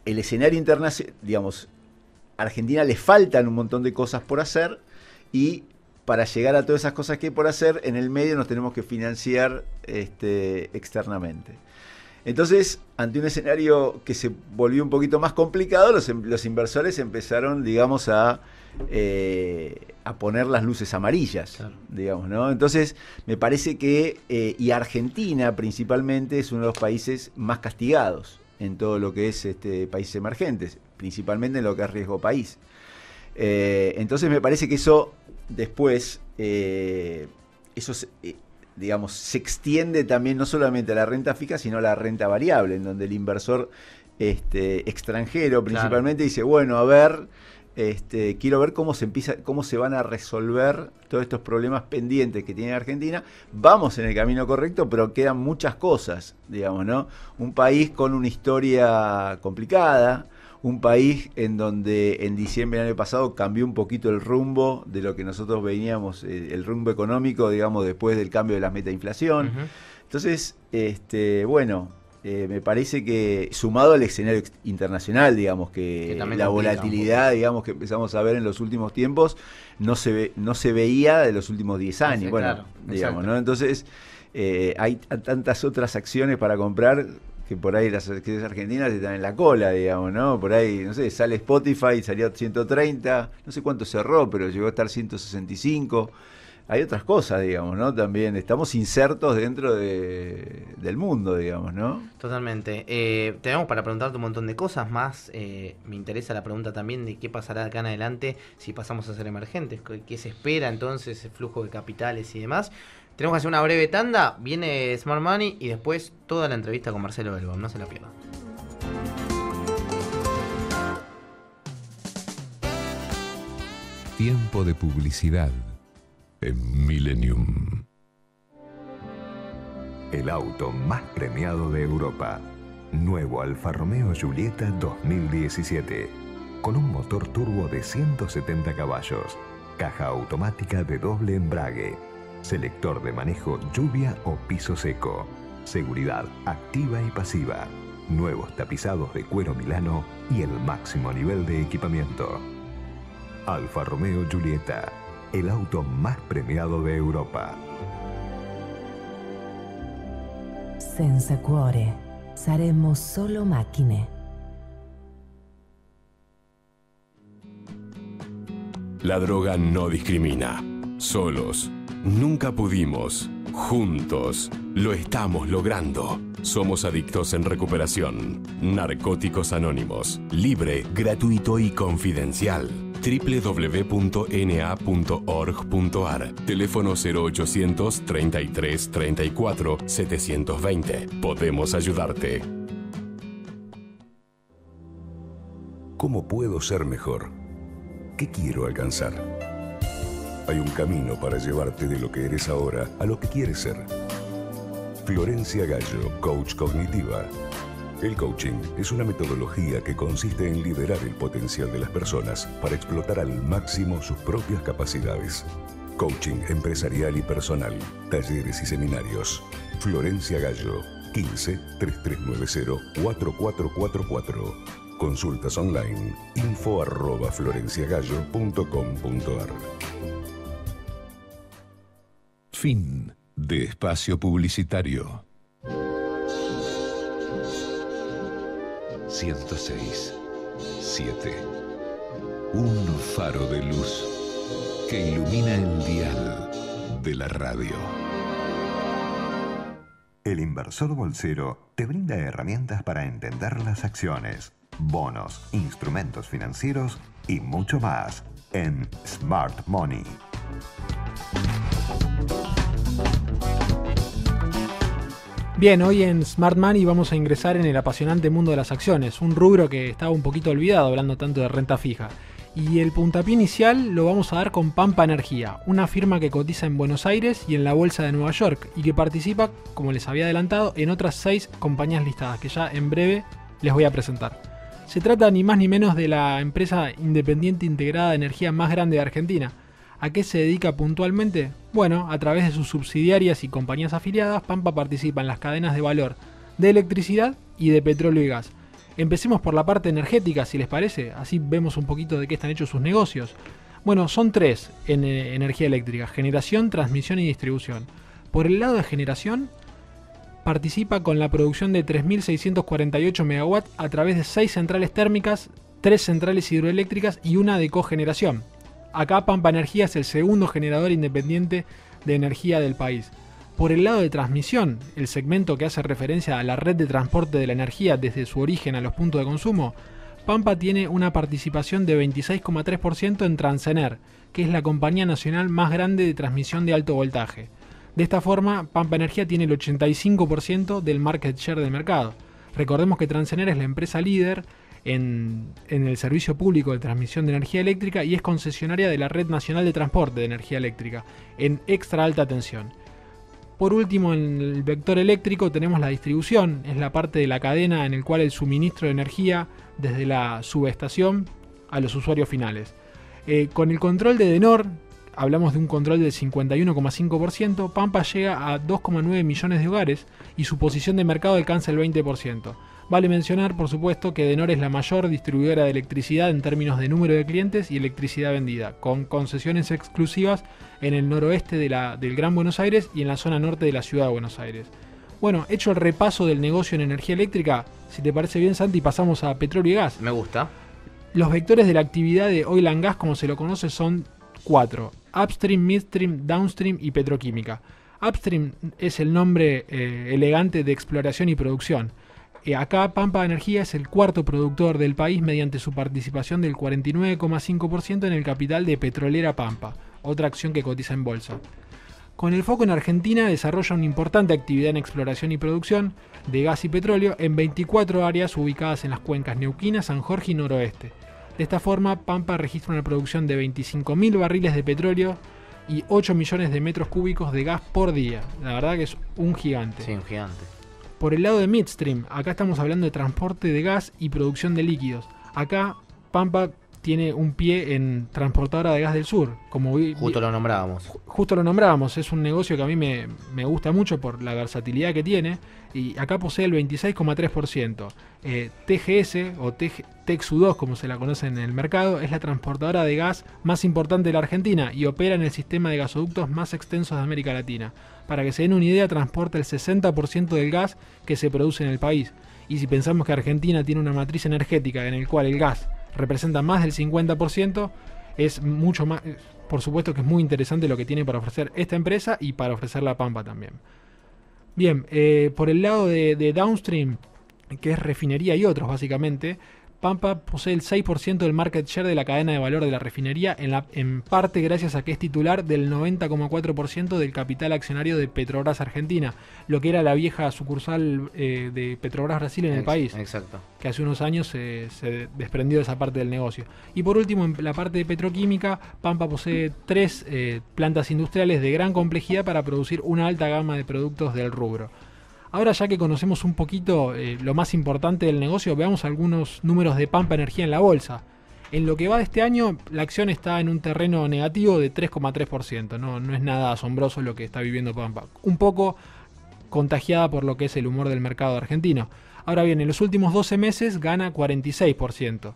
escenario internacional, digamos, a Argentina le faltan un montón de cosas por hacer, y para llegar a todas esas cosas que hay por hacer, en el medio nos tenemos que financiar externamente. Entonces, ante un escenario que se volvió un poquito más complicado, los inversores empezaron, digamos, a poner las luces amarillas, claro, digamos, ¿no? Entonces, me parece que, y Argentina principalmente, es uno de los países más castigados en todo lo que es países emergentes, principalmente en lo que es riesgo país. Entonces, me parece que eso después, digamos, se extiende también no solamente a la renta fija, sino a la renta variable, en donde el inversor extranjero principalmente, claro, dice, bueno, a ver, quiero ver cómo se van a resolver todos estos problemas pendientes que tiene Argentina. Vamos en el camino correcto, pero quedan muchas cosas, digamos, ¿no? Un país con una historia complicada, un país en donde en diciembre del año pasado cambió un poquito el rumbo de lo que nosotros veníamos, el rumbo económico, digamos, después del cambio de la meta de inflación. Uh-huh. Entonces, bueno, me parece que sumado al escenario internacional, digamos, que la volatilidad, digamos, que empezamos a ver en los últimos tiempos, no se veía de los últimos 10 años. Sí, bueno, claro, digamos, ¿no? Entonces, hay tantas otras acciones para comprar que por ahí las acciones argentinas están en la cola, digamos, ¿no? Por ahí, no sé, sale Spotify, salió 130, no sé cuánto cerró, pero llegó a estar 165. Hay otras cosas, digamos, ¿no? También estamos insertos dentro del mundo, digamos, ¿no? Totalmente. Tenemos para preguntarte un montón de cosas más. Me interesa la pregunta también de qué pasará de acá en adelante si pasamos a ser emergentes. ¿Qué se espera entonces, el flujo de capitales y demás? Tenemos que hacer una breve tanda, viene Smart Money y después toda la entrevista con Marcelo Belbón, no se la pierdan. Tiempo de publicidad en Millennium. El auto más premiado de Europa. Nuevo Alfa Romeo Giulietta 2017. Con un motor turbo de 170 caballos. Caja automática de doble embrague. Selector de manejo lluvia o piso seco. Seguridad activa y pasiva. Nuevos tapizados de cuero Milano y el máximo nivel de equipamiento. Alfa Romeo Giulietta, el auto más premiado de Europa. Senza cuore, saremo solo macchine. La droga no discrimina. Solos nunca pudimos. Juntos lo estamos logrando. Somos adictos en recuperación. Narcóticos Anónimos. Libre, gratuito y confidencial. www.na.org.ar. Teléfono 0800 33 34 720. Podemos ayudarte. ¿Cómo puedo ser mejor? ¿Qué quiero alcanzar? Hay un camino para llevarte de lo que eres ahora a lo que quieres ser. Florencia Gallo, coach cognitiva. El coaching es una metodología que consiste en liberar el potencial de las personas para explotar al máximo sus propias capacidades. Coaching empresarial y personal, talleres y seminarios. Florencia Gallo, 15-3390-4444. Consultas online, info@florenciagallo.com.ar. Fin de espacio publicitario. 106.7. Un faro de luz que ilumina el dial de la radio. El inversor bolsero te brinda herramientas para entender las acciones, bonos, instrumentos financieros y mucho más en Smart Money. Bien, hoy en Smart Money vamos a ingresar en el apasionante mundo de las acciones, un rubro que estaba un poquito olvidado hablando tanto de renta fija. Y el puntapié inicial lo vamos a dar con Pampa Energía, una firma que cotiza en Buenos Aires y en la Bolsa de Nueva York y que participa, como les había adelantado, en otras 6 compañías listadas que ya en breve les voy a presentar. Se trata ni más ni menos de la empresa independiente integrada de energía más grande de Argentina. ¿A qué se dedica puntualmente? Bueno, a través de sus subsidiarias y compañías afiliadas, Pampa participa en las cadenas de valor de electricidad y de petróleo y gas. Empecemos por la parte energética, si les parece, así vemos un poquito de qué están hechos sus negocios. Bueno, son 3 en energía eléctrica: generación, transmisión y distribución. Por el lado de generación, participa con la producción de 3.648 MW a través de 6 centrales térmicas, 3 centrales hidroeléctricas y una de cogeneración. Acá Pampa Energía es el segundo generador independiente de energía del país. Por el lado de transmisión, el segmento que hace referencia a la red de transporte de la energía desde su origen a los puntos de consumo, Pampa tiene una participación de 26,3% en Transener, que es la compañía nacional más grande de transmisión de alto voltaje. De esta forma, Pampa Energía tiene el 85% del market share del mercado. Recordemos que Transener es la empresa líder en el servicio público de transmisión de energía eléctrica y es concesionaria de la Red Nacional de Transporte de Energía Eléctrica en extra alta tensión. Por último, en el vector eléctrico tenemos la distribución, es la parte de la cadena en el cual el suministro de energía desde la subestación a los usuarios finales. Con el control de Denor, hablamos de un control del 51,5%, Pampa llega a 2,9 millones de hogares y su posición de mercado alcanza el 20%. Vale mencionar, por supuesto, que Denor es la mayor distribuidora de electricidad en términos de número de clientes y electricidad vendida, con concesiones exclusivas en el noroeste del Gran Buenos Aires y en la zona norte de la ciudad de Buenos Aires. Bueno, hecho el repaso del negocio en energía eléctrica, si te parece bien, Santi, pasamos a petróleo y gas. Me gusta. Los vectores de la actividad de oil and gas, como se lo conoce, son 4: upstream, midstream, downstream y petroquímica. Upstream es el nombre elegante de exploración y producción. Acá Pampa Energía es el cuarto productor del país mediante su participación del 49,5% en el capital de Petrolera Pampa, otra acción que cotiza en bolsa. Con el foco en Argentina desarrolla una importante actividad en exploración y producción de gas y petróleo en 24 áreas ubicadas en las cuencas Neuquina, San Jorge y Noroeste. De esta forma, Pampa registra una producción de 25.000 barriles de petróleo y 8 millones de metros cúbicos de gas por día. La verdad que es un gigante. Sí, un gigante. Por el lado de midstream, acá estamos hablando de transporte de gas y producción de líquidos. Acá Pampa tiene un pie en Transportadora de Gas del Sur. Justo lo nombrábamos. Justo lo nombrábamos. Es un negocio que a mí me gusta mucho por la versatilidad que tiene. Y acá posee el 26,3%. TGS o Texu 2, como se la conoce en el mercado, es la transportadora de gas más importante de la Argentina y opera en el sistema de gasoductos más extensos de América Latina. Para que se den una idea, transporta el 60% del gas que se produce en el país. Y si pensamos que Argentina tiene una matriz energética en el cual el gas representa más del 50%, es mucho más, por supuesto que es muy interesante lo que tiene para ofrecer esta empresa y para ofrecer la Pampa también. Bien, por el lado de downstream, que es refinería y otros básicamente, Pampa posee el 6% del market share de la cadena de valor de la refinería, en parte gracias a que es titular del 90,4% del capital accionario de Petrobras Argentina, lo que era la vieja sucursal de Petrobras Brasil en el país. Exacto. Que hace unos años se desprendió de esa parte del negocio. Y por último, en la parte de petroquímica, Pampa posee 3 plantas industriales de gran complejidad para producir una alta gama de productos del rubro. Ahora, ya que conocemos un poquito lo más importante del negocio, veamos algunos números de Pampa Energía en la bolsa. En lo que va de este año, la acción está en un terreno negativo de 3,3%. No es nada asombroso lo que está viviendo Pampa. Un poco contagiada por lo que es el humor del mercado argentino. Ahora bien, en los últimos 12 meses gana 46%.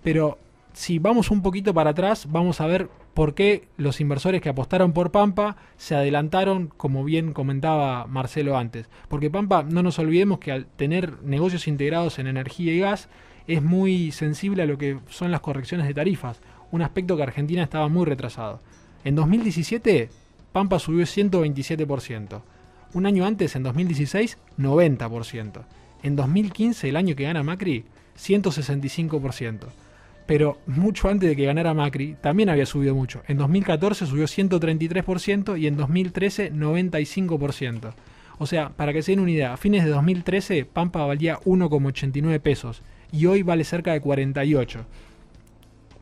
Pero si vamos un poquito para atrás, vamos a ver por qué los inversores que apostaron por Pampa se adelantaron, como bien comentaba Marcelo antes. Porque Pampa, no nos olvidemos que al tener negocios integrados en energía y gas, es muy sensible a lo que son las correcciones de tarifas, un aspecto que Argentina estaba muy retrasado. En 2017, Pampa subió 127%. Un año antes, en 2016, 90%. En 2015, el año que gana Macri, 165%. Pero mucho antes de que ganara Macri, también había subido mucho. En 2014 subió 133% y en 2013 95%. O sea, para que se den una idea, a fines de 2013 Pampa valía 1,89 pesos y hoy vale cerca de 48.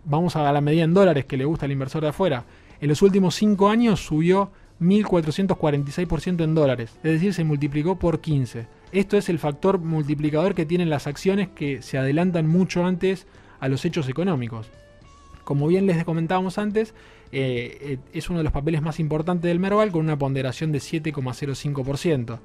vamos a la medida en dólares que le gusta al inversor de afuera, en los últimos 5 años subió 1.446% en dólares, es decir, se multiplicó por 15. Esto es el factor multiplicador que tienen las acciones que se adelantan mucho antes a los hechos económicos. Como bien les comentábamos antes, es uno de los papeles más importantes del Merval con una ponderación de 7,05%.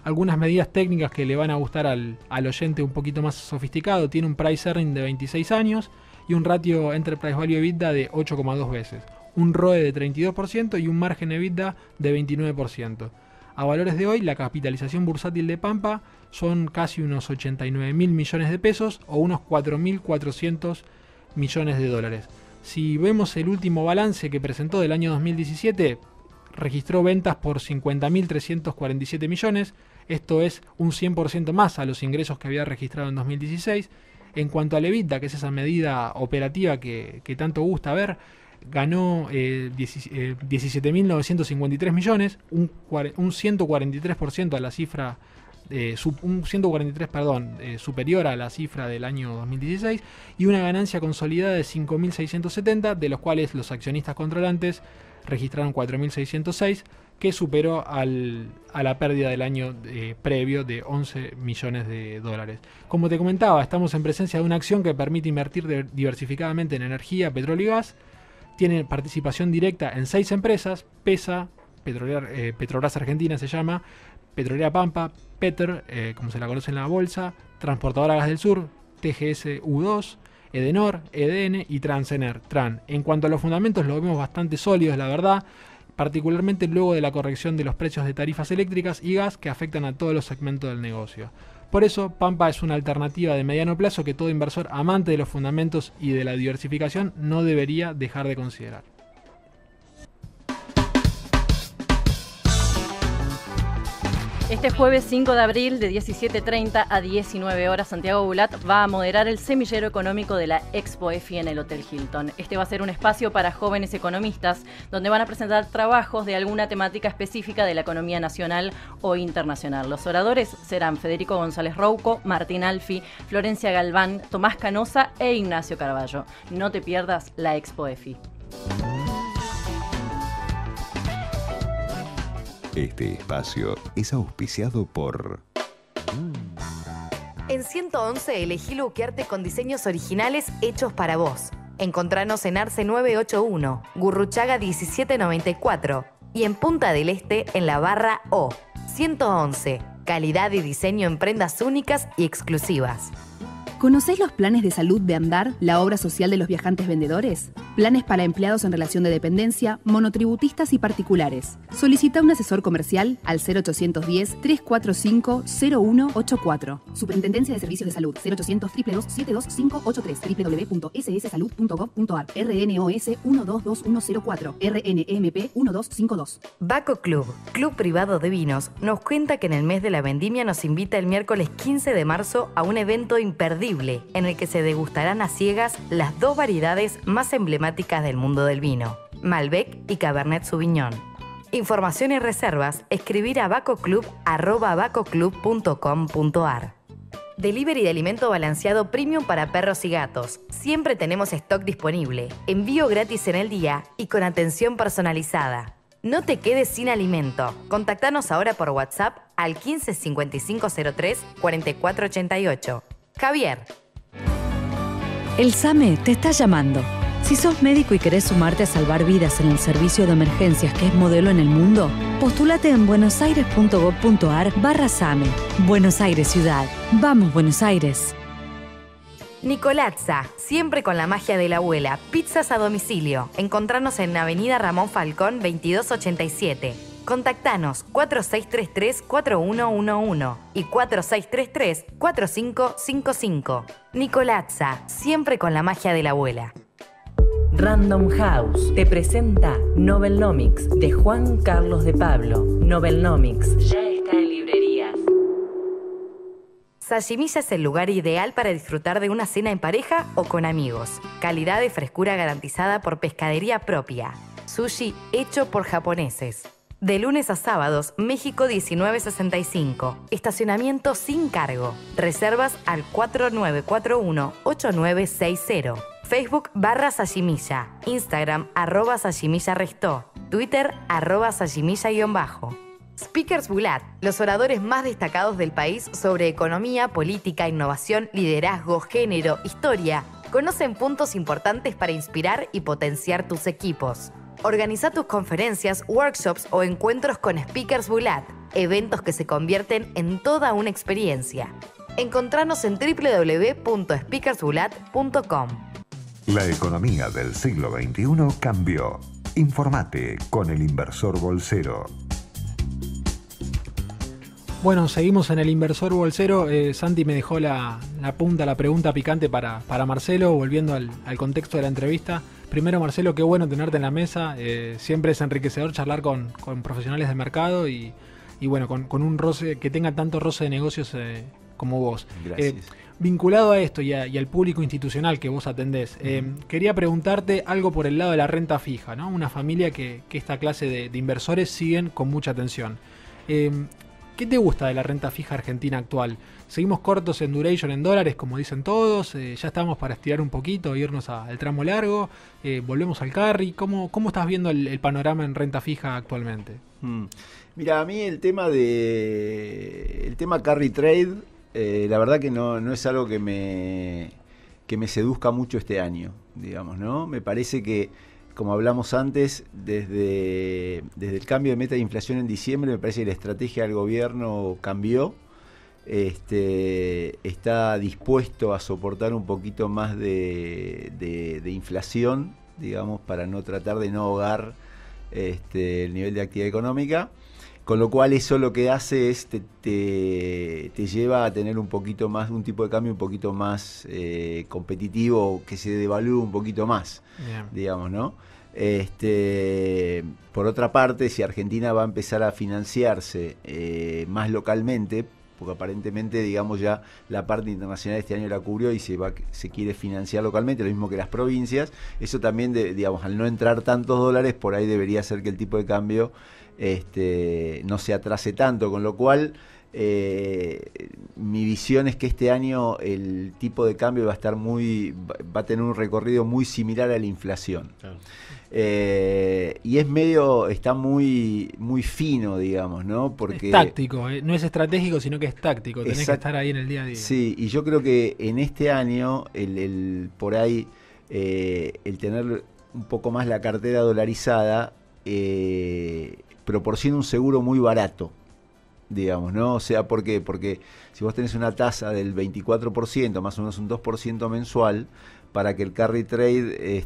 Algunas medidas técnicas que le van a gustar al oyente un poquito más sofisticado: tiene un price earning de 26 años y un ratio Enterprise Value EBITDA de 8,2 veces, un ROE de 32% y un margen EBITDA de 29%. A valores de hoy, la capitalización bursátil de Pampa son casi unos 89.000 millones de pesos o unos 4.400 millones de dólares. Si vemos el último balance que presentó del año 2017, registró ventas por 50.347 millones. Esto es un 100% más a los ingresos que había registrado en 2016. En cuanto al EBITDA, que es esa medida operativa que tanto gusta ver, ganó 17.953 millones, un 143% a la cifra, superior a la cifra del año 2016, y una ganancia consolidada de 5.670, de los cuales los accionistas controlantes registraron 4.606, que superó a la pérdida del año previo de 11 millones de dólares. Como te comentaba, estamos en presencia de una acción que permite invertir diversificadamente en energía, petróleo y gas. Tiene participación directa en 6 empresas: PESA, Petrobras Argentina se llama, Petrolera Pampa, Peter, como se la conoce en la bolsa, Transportadora Gas del Sur, TGS U2, Edenor, EDN y Transener, Tran. En cuanto a los fundamentos, los vemos bastante sólidos, la verdad, particularmente luego de la corrección de los precios de tarifas eléctricas y gas que afectan a todos los segmentos del negocio. Por eso, Pampa es una alternativa de mediano plazo que todo inversor amante de los fundamentos y de la diversificación no debería dejar de considerar. Este jueves 5 de abril de 17:30 a 19 horas, Santiago Bulat va a moderar el semillero económico de la Expo EFI en el Hotel Hilton. Este va a ser un espacio para jóvenes economistas donde van a presentar trabajos de alguna temática específica de la economía nacional o internacional. Los oradores serán Federico González Rouco, Martín Alfi, Florencia Galván, Tomás Canosa e Ignacio Carballo. No te pierdas la Expo EFI. Este espacio es auspiciado por... En 111 elegí luquearte con diseños originales hechos para vos. Encontranos en Arce 981, Gurruchaga 1794 y en Punta del Este en la barra O. 111, calidad y diseño en prendas únicas y exclusivas. ¿Conocés los planes de salud de Andar, la obra social de los viajantes vendedores? Planes para empleados en relación de dependencia, monotributistas y particulares. Solicita un asesor comercial al 0810-345-0184. Superintendencia de Servicios de Salud, 0800-222-72583, www.sssalud.gov.ar, RNOS 122104, RNMP 1252. Baco Club, club privado de vinos, nos cuenta que en el mes de la vendimia nos invita el miércoles 15 de marzo a un evento imperdible en el que se degustarán a ciegas las 2 variedades más emblemáticas del mundo del vino, Malbec y Cabernet Sauvignon. Información y reservas, escribir a bacoclub@bacoclub.com.ar. Delivery de alimento balanceado premium para perros y gatos. Siempre tenemos stock disponible, envío gratis en el día y con atención personalizada. No te quedes sin alimento. Contactanos ahora por WhatsApp al 15 5503 4488. Javier. El SAME te está llamando. Si sos médico y querés sumarte a salvar vidas en el servicio de emergencias que es modelo en el mundo, postúlate en buenosaires.gov.ar/SAME. Buenos Aires Ciudad. Vamos, Buenos Aires. Nicolazza, siempre con la magia de la abuela. Pizzas a domicilio. Encontranos en Avenida Ramón Falcón 2287. Contactanos 4633-4111 y 4633-4555. Nicolazza, siempre con la magia de la abuela. Random House te presenta Novelnomics de Juan Carlos de Pablo. Novelnomics ya está en librerías. Sashimilla es el lugar ideal para disfrutar de una cena en pareja o con amigos. Calidad y frescura garantizada por pescadería propia. Sushi hecho por japoneses. De lunes a sábados, México 1965. Estacionamiento sin cargo. Reservas al 4941-8960. Facebook /Sashimilla, Instagram @SashimillaRestó, Twitter @Sashimilla_. Speakers Bulat, los oradores más destacados del país sobre economía, política, innovación, liderazgo, género, historia, conocen puntos importantes para inspirar y potenciar tus equipos. Organiza tus conferencias, workshops o encuentros con Speakers Bulat, eventos que se convierten en toda una experiencia. Encontranos en www.speakersbulat.com. La economía del siglo XXI cambió. Informate con el inversor bolsero. Bueno, seguimos en el inversor bolsero. Santi me dejó la pregunta picante para Marcelo, volviendo al contexto de la entrevista. Primero, Marcelo, qué bueno tenerte en la mesa. Siempre es enriquecedor charlar con profesionales del mercado y bueno, con un roce que tenga tanto roce de negocios como vos. Gracias. Vinculado a esto y al público institucional que vos atendés, quería preguntarte algo por el lado de la renta fija, ¿no? Una familia que esta clase de inversores siguen con mucha atención. ¿Qué te gusta de la renta fija argentina actual? ¿Seguimos cortos en duration en dólares, como dicen todos? ¿Ya estamos para estirar un poquito, irnos al tramo largo? ¿Volvemos al carry? ¿Cómo estás viendo el panorama en renta fija actualmente? Mira, a mí el tema carry trade, la verdad que no es algo que me seduzca mucho este año, digamos, ¿no? Me parece que, como hablamos antes, desde el cambio de meta de inflación en diciembre, me parece que la estrategia del gobierno cambió. Está dispuesto a soportar un poquito más de inflación, digamos, para no tratar de no ahogar el nivel de actividad económica. Con lo cual eso lo que hace es te lleva a tener un poquito más, un tipo de cambio un poquito más competitivo, que se devalúe un poquito más, digamos, ¿no? Por otra parte, si Argentina va a empezar a financiarse más localmente, porque aparentemente, digamos, ya la parte internacional este año la cubrió y se quiere financiar localmente, lo mismo que las provincias, eso también, digamos, al no entrar tantos dólares, por ahí debería ser que el tipo de cambio no se atrase tanto, con lo cual mi visión es que este año el tipo de cambio va a tener un recorrido muy similar a la inflación. Claro. Y está muy fino, digamos, ¿no? Porque es táctico, no es estratégico, sino que es táctico, tenés que estar ahí en el día a día. Sí, y yo creo que en este año por ahí el tener un poco más la cartera dolarizada proporciona un seguro muy barato, digamos, ¿no? O sea, ¿por qué? Porque si vos tenés una tasa del 24%, más o menos un 2% mensual, para que el carry trade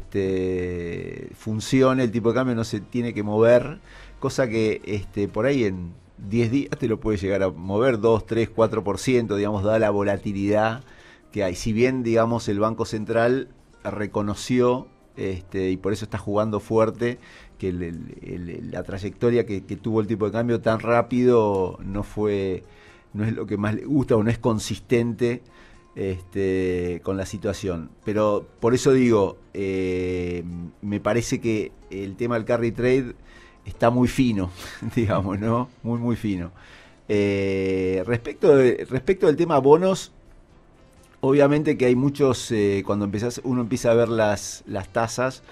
funcione, el tipo de cambio no se tiene que mover, cosa que por ahí en 10 días te lo puede llegar a mover 2, 3, 4%, digamos, dada la volatilidad que hay. Si bien, digamos, el Banco Central reconoció, y por eso está jugando fuerte, que la trayectoria que tuvo el tipo de cambio tan rápido no es lo que más le gusta o no es consistente con la situación. Pero por eso digo, me parece que el tema del carry trade está muy fino, digamos, ¿no? Muy, muy fino. Respecto del tema bonos, obviamente que hay muchos, cuando uno empieza a ver las tasas,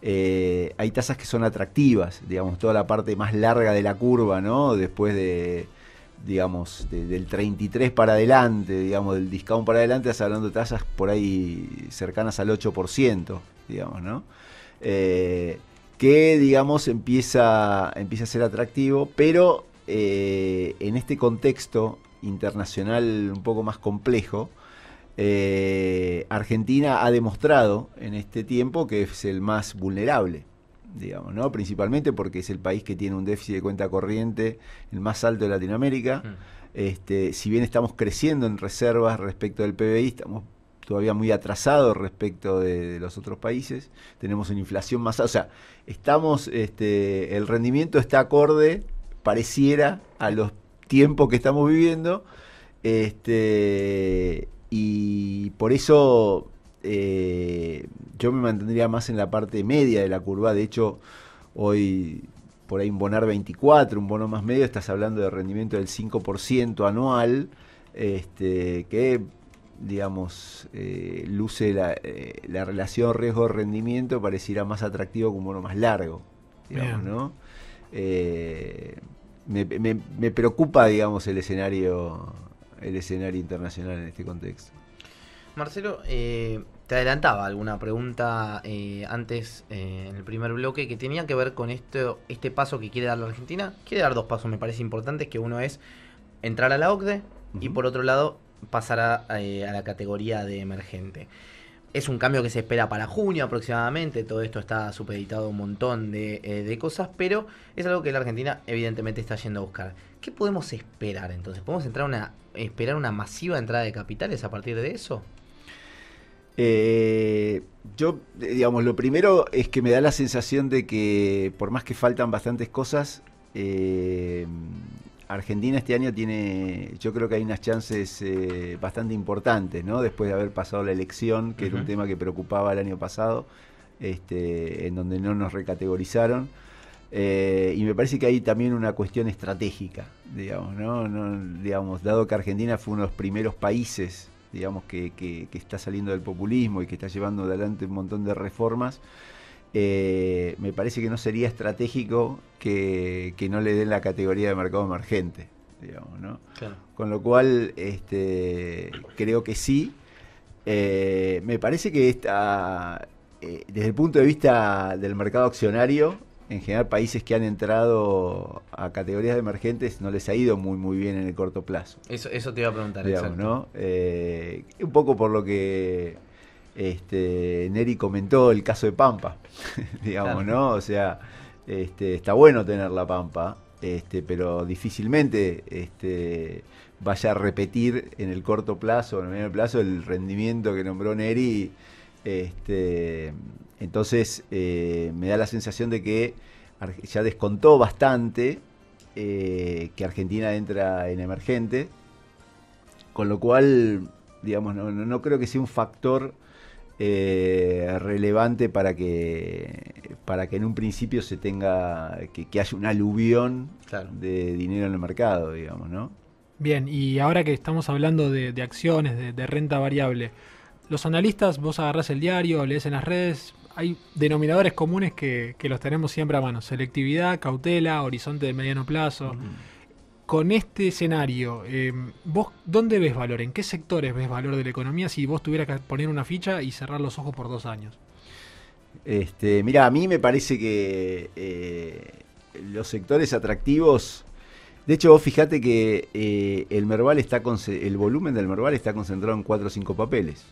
hay tasas que son atractivas, digamos, toda la parte más larga de la curva, ¿no? Después del 33 para adelante, digamos, del discount para adelante, estás hablando de tasas por ahí cercanas al 8%, digamos, ¿no? Que, digamos, empieza a ser atractivo, pero en este contexto internacional un poco más complejo, Argentina ha demostrado en este tiempo que es el más vulnerable, digamos, ¿no? Principalmente porque es el país que tiene un déficit de cuenta corriente el más alto de Latinoamérica. Si bien estamos creciendo en reservas respecto del PBI, estamos todavía muy atrasados respecto de los otros países. Tenemos una inflación más alta, o sea, el rendimiento está acorde, pareciera, a los tiempos que estamos viviendo, y por eso yo me mantendría más en la parte media de la curva. De hecho, hoy por ahí un Bonar 24, un bono más medio, estás hablando de rendimiento del 5% anual, que digamos, luce la relación riesgo-rendimiento, pareciera más atractivo como uno más largo, digamos, ¿no? Me preocupa, digamos, el escenario internacional en este contexto. Marcelo, te adelantaba alguna pregunta antes en el primer bloque que tenía que ver con este paso que quiere dar la Argentina. Quiere dar dos pasos, me parece importantes, que uno es entrar a la OCDE y por otro lado pasar a la categoría de emergente. Es un cambio que se espera para junio aproximadamente, todo esto está supeditado a un montón de cosas, pero es algo que la Argentina evidentemente está yendo a buscar. ¿Qué podemos esperar entonces? ¿Podemos esperar una masiva entrada de capitales a partir de eso? Yo, digamos, lo primero es que me da la sensación de que por más que faltan bastantes cosas, Argentina este año tiene, yo creo que hay unas chances bastante importantes, ¿no? Después de haber pasado la elección, que era un tema que preocupaba el año pasado, en donde no nos recategorizaron. Y me parece que hay también una cuestión estratégica, digamos, ¿no? Digamos, dado que Argentina fue uno de los primeros países, digamos, que está saliendo del populismo y que está llevando adelante un montón de reformas, me parece que no sería estratégico que no le den la categoría de mercado emergente, digamos, ¿no? Claro. Con lo cual, creo que sí. Me parece que desde el punto de vista del mercado accionario, en general países que han entrado a categorías de emergentes no les ha ido muy bien en el corto plazo. Eso te iba a preguntar, digamos, exacto. ¿no? Un poco por lo que Neri comentó el caso de Pampa, digamos, Claro. ¿no? O sea, está bueno tener la Pampa, pero difícilmente vaya a repetir en el corto plazo, en el medio plazo, el rendimiento que nombró Neri. Entonces me da la sensación de que ya descontó bastante que Argentina entra en emergente, con lo cual, digamos, no creo que sea un factor relevante para que en un principio se tenga que haya un aluvión de dinero en el mercado, digamos, ¿no? Bien, y ahora que estamos hablando de acciones, de renta variable, los analistas, vos agarrás el diario, lees en las redes, hay denominadores comunes que los tenemos siempre a mano: selectividad, cautela, horizonte de mediano plazo. Con este escenario, ¿vos dónde ves valor? ¿En qué sectores ves valor de la economía si vos tuvieras que poner una ficha y cerrar los ojos por 2 años? Mirá, a mí me parece que los sectores atractivos. De hecho, vos fijate que el Merval el volumen del Merval está concentrado en 4 o 5 papeles,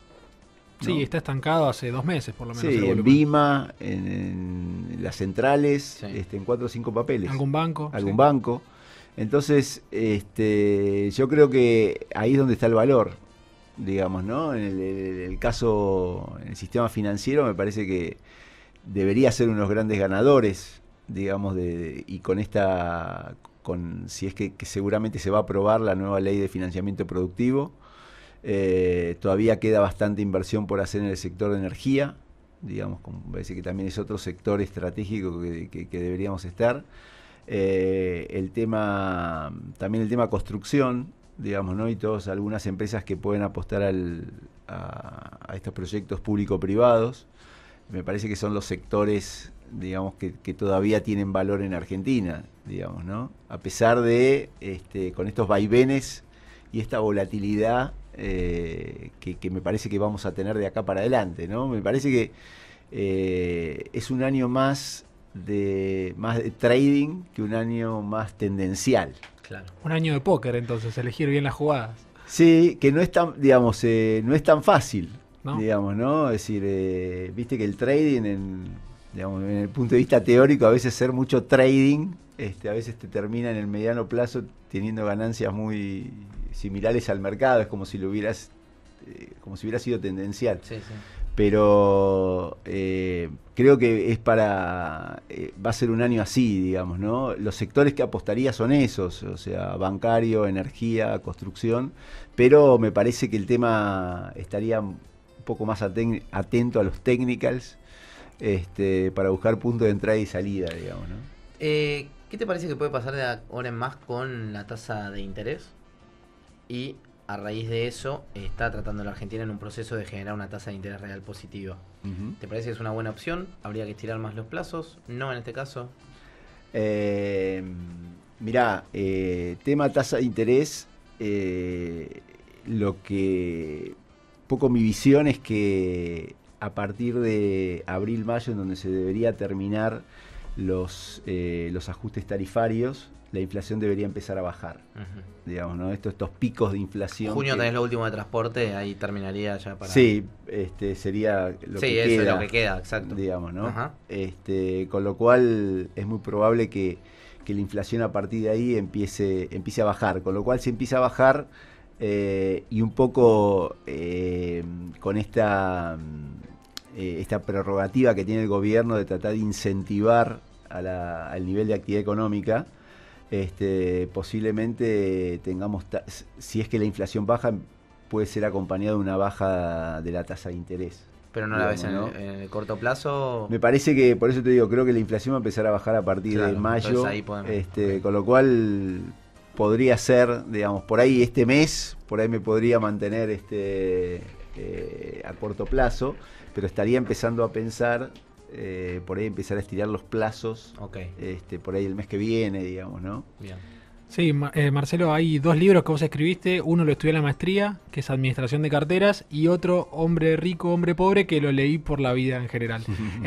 ¿no? Sí, está estancado hace 2 meses por lo menos. Sí, el en volumen. Bima, en las centrales, en 4 o 5 papeles. ¿Algún banco? Algún Sí. banco. Entonces, yo creo que ahí es donde está el valor, digamos, ¿no? En el caso, en el sistema financiero, me parece que debería ser uno de los grandes ganadores, digamos, y si es que seguramente se va a aprobar la nueva ley de financiamiento productivo. Todavía queda bastante inversión por hacer en el sector de energía, digamos, me parece que también es otro sector estratégico que deberíamos estar. También el tema construcción, digamos, ¿no? Y algunas empresas que pueden apostar a estos proyectos público-privados, me parece que son los sectores, digamos, que todavía tienen valor en Argentina, digamos, ¿no? A pesar de, con estos vaivenes y esta volatilidad que me parece que vamos a tener de acá para adelante, ¿no? Me parece que es un año más de trading que un año más tendencial. Claro. Un año de póker, entonces, elegir bien las jugadas. Sí, que no es tan, digamos, no es tan fácil, ¿no? Digamos, ¿no? Es decir, viste que el trading, digamos, en el punto de vista teórico, a veces hacer mucho trading, a veces te termina en el mediano plazo teniendo ganancias muy similares al mercado, es como si hubiera sido tendencial. Sí, sí. Pero creo que va a ser un año así, digamos, ¿no? Los sectores que apostaría son esos, o sea, bancario, energía, construcción, pero me parece que el tema estaría un poco más atento a los technicals, para buscar puntos de entrada y salida, digamos, ¿no? ¿Qué te parece que puede pasar de ahora en más con la tasa de interés? Y a raíz de eso, está tratando la Argentina en un proceso de generar una tasa de interés real positiva. ¿Te parece que es una buena opción? ¿Habría que estirar más los plazos? ¿No en este caso? Mirá, tema tasa de interés, poco mi visión es que a partir de abril-mayo, en donde se debería terminar los ajustes tarifarios, la inflación debería empezar a bajar. Digamos, ¿no? Estos picos de inflación. Junio tenés lo último de transporte, ahí terminaría ya para... Sí, sería lo que queda. Sí, eso es lo que queda, exacto. Digamos, ¿no? Con lo cual es muy probable que la inflación a partir de ahí empiece a bajar. Con lo cual, si empieza a bajar, y un poco con esta prerrogativa que tiene el gobierno de tratar de incentivar al nivel de actividad económica, posiblemente tengamos, si es que la inflación baja, puede ser acompañado de una baja de la tasa de interés. Pero no la ves en el corto plazo. Me parece que, por eso te digo, creo que la inflación va a empezar a bajar a partir de mayo, ahí podemos, con lo cual podría ser, digamos, por ahí este mes, por ahí me podría mantener a corto plazo, pero estaría empezando a pensar, por ahí empezar a estirar los plazos, por ahí el mes que viene, digamos, ¿no? Bien. Sí, Marcelo, hay 2 libros que vos escribiste, uno lo estudié en la maestría, que es Administración de Carteras, y otro, Hombre Rico, Hombre Pobre, que lo leí por la vida en general.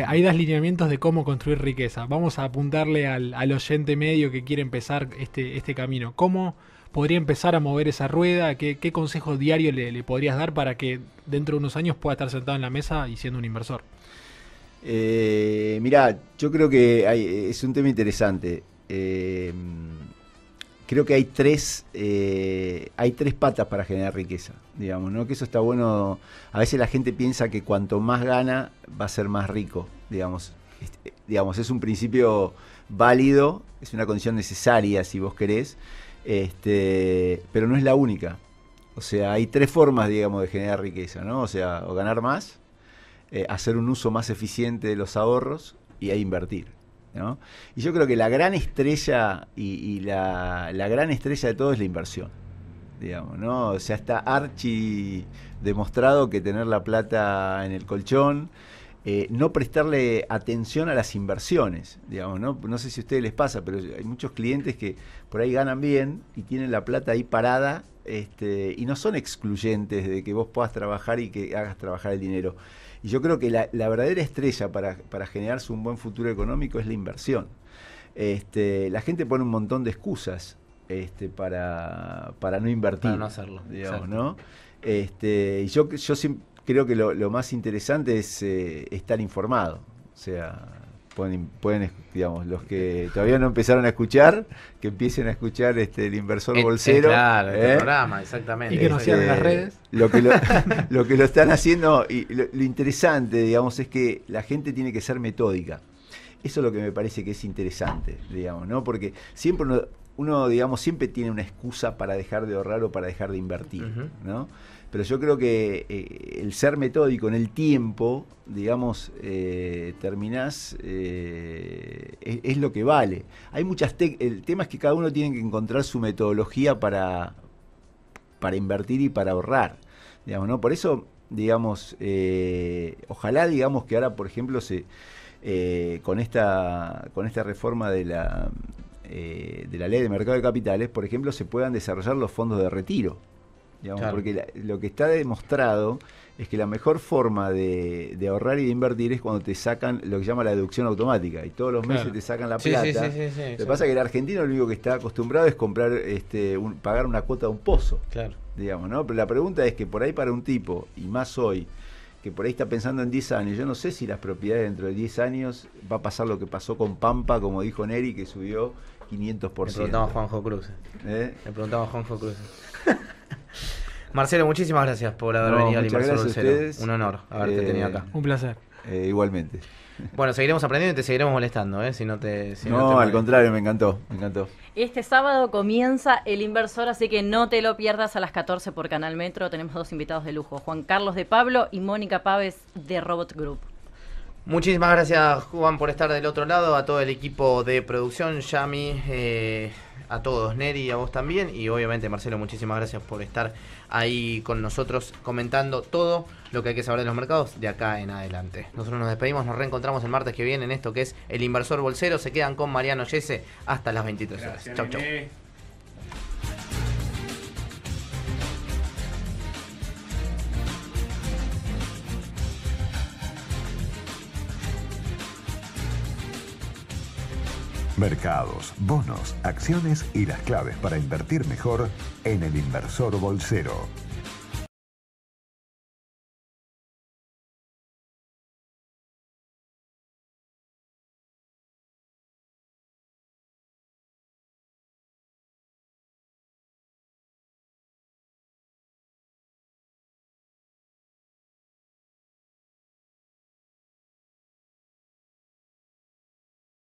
Ahí das lineamientos de cómo construir riqueza. Vamos a apuntarle al oyente medio que quiere empezar este camino. ¿Cómo podría empezar a mover esa rueda? ¿Qué consejo diario le podrías dar para que dentro de unos años pueda estar sentado en la mesa y siendo un inversor? Mirá, yo creo que es un tema interesante. Creo que hay tres patas para generar riqueza, digamos, ¿no? Que eso está bueno. A veces la gente piensa que cuanto más gana va a ser más rico, digamos. Es un principio válido, es una condición necesaria si vos querés, pero no es la única. O sea, hay 3 formas, digamos, de generar riqueza, ¿no? O sea, o ganar más, hacer un uso más eficiente de los ahorros y ahí invertir, ¿no? Y yo creo que la gran estrella y la gran estrella de todo es la inversión, digamos, ¿no? O sea, está archi demostrado que tener la plata en el colchón, no prestarle atención a las inversiones, digamos, ¿no? No sé si a ustedes les pasa, pero hay muchos clientes que por ahí ganan bien y tienen la plata ahí parada, y no son excluyentes de que vos puedas trabajar y que hagas trabajar el dinero. Y yo creo que la verdadera estrella para generarse un buen futuro económico es la inversión. La gente pone un montón de excusas para no invertir. Para no hacerlo. Digamos, ¿no? Y yo creo que lo más interesante es estar informado. O sea, pueden, digamos, los que todavía no empezaron a escuchar, que empiecen a escuchar el inversor bolsero. Claro, el programa, exactamente. Y que nos sigan en las redes. Lo que lo están haciendo, y lo interesante, digamos, es que la gente tiene que ser metódica. Eso es lo que me parece que es interesante, digamos, ¿no? Porque siempre uno digamos, siempre tiene una excusa para dejar de ahorrar o para dejar de invertir, ¿no? Pero yo creo que el ser metódico en el tiempo, digamos, terminás, es lo que vale. Hay muchas el tema es que cada uno tiene que encontrar su metodología para invertir y para ahorrar, digamos, ¿no? Por eso, digamos, ojalá, digamos, que ahora, por ejemplo, con esta reforma de la ley de mercado de capitales, por ejemplo, se puedan desarrollar los fondos de retiro. Digamos, claro. Porque lo que está demostrado es que la mejor forma de ahorrar y de invertir es cuando te sacan lo que se llama la deducción automática, y todos los meses te sacan la plata. Sí, lo que pasa es que el argentino lo único que está acostumbrado es comprar, pagar una cuota de un pozo, claro, digamos, ¿no? Pero la pregunta es que por ahí para un tipo, y más hoy, que por ahí está pensando en 10 años, yo no sé si las propiedades dentro de 10 años va a pasar lo que pasó con Pampa, como dijo Neri, que subió 500%. Le preguntamos a Juanjo Cruz. Marcelo, muchísimas gracias por haber venido al Inversor Bolsero. Un honor haberte tenido acá. Un placer. Igualmente. Bueno, seguiremos aprendiendo y te seguiremos molestando, si no te... al contrario, me encantó. Este sábado comienza El Inversor, así que no te lo pierdas a las 14 por Canal Metro. Tenemos 2 invitados de lujo, Juan Carlos de Pablo y Mónica Páez de Robot Group. Muchísimas gracias, Juan, por estar del otro lado, a todo el equipo de producción, Yami, a todos, Neri, a vos también, y obviamente, Marcelo, muchísimas gracias por estar ahí con nosotros comentando todo lo que hay que saber de los mercados de acá en adelante. Nosotros nos despedimos, nos reencontramos el martes que viene en esto que es El Inversor Bolsero. Se quedan con Mariano Yese hasta las 23 horas. Gracias, Chau, chau. Mercados, bonos, acciones y las claves para invertir mejor en El Inversor Bolsero.